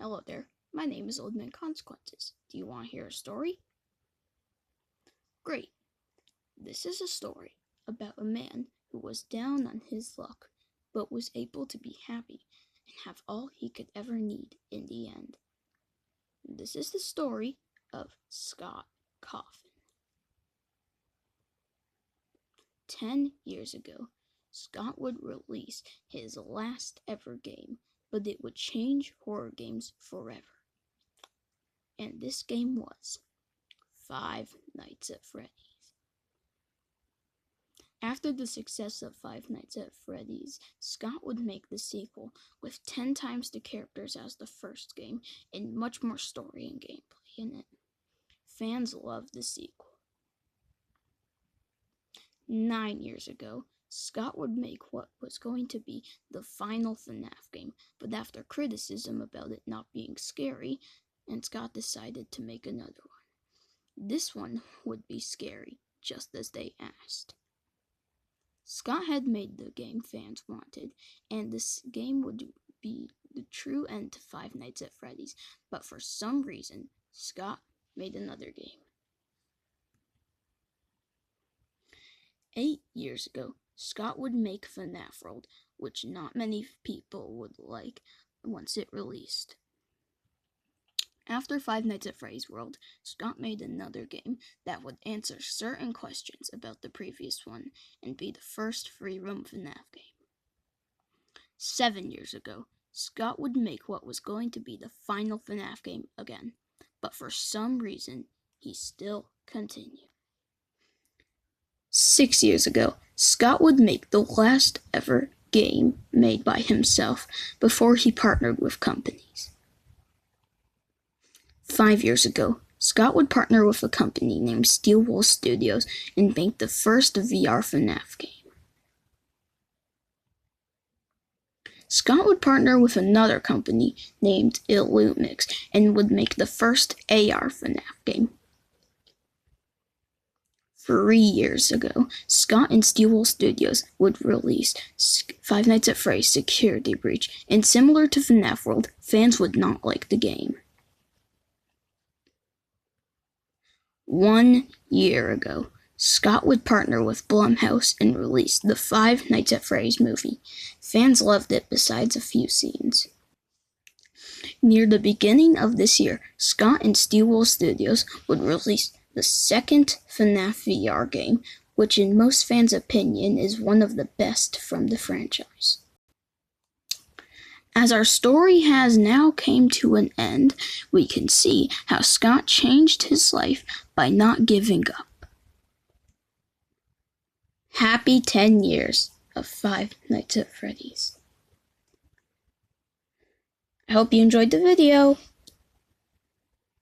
Hello there, my name is Old Man Consequences. Do you want to hear a story? Great. This is a story about a man who was down on his luck, but was able to be happy and have all he could ever need in the end. This is the story of Scott Coffin. 10 years ago, Scott would release his last ever game, but it would change horror games forever. And this game was Five Nights at Freddy's. After the success of Five Nights at Freddy's, Scott would make the sequel with 10 times the characters as the first game and much more story and gameplay in it. Fans loved the sequel. 9 years ago, Scott would make what was going to be the final FNaF game, but after criticism about it not being scary, and Scott decided to make another one. This one would be scary, just as they asked. Scott had made the game fans wanted, and this game would be the true end to Five Nights at Freddy's, but for some reason, Scott made another game. 8 years ago, Scott would make FNaF World, which not many people would like once it released. After Five Nights at Freddy's World, Scott made another game that would answer certain questions about the previous one and be the first free-roam FNaF game. 7 years ago, Scott would make what was going to be the final FNaF game again, but for some reason, he still continued. 6 years ago, Scott would make the last ever game made by himself before he partnered with companies. 5 years ago, Scott would partner with a company named Steel Studios and make the first VR FNaF game. Scott would partner with another company named Illumix and would make the first AR FNaF game. 3 years ago, Scott and Steel Studios would release Five Nights at Freddy's Security Breach, and similar to FNaF World, fans would not like the game. 1 year ago, Scott would partner with Blumhouse and release the Five Nights at Freddy's movie. Fans loved it besides a few scenes. Near the beginning of this year, Scott and Steel Studios would release the second FNaF VR game, which in most fans' opinion is one of the best from the franchise. As our story has now came to an end, we can see how Scott changed his life by not giving up. Happy 10 years of Five Nights at Freddy's. I hope you enjoyed the video.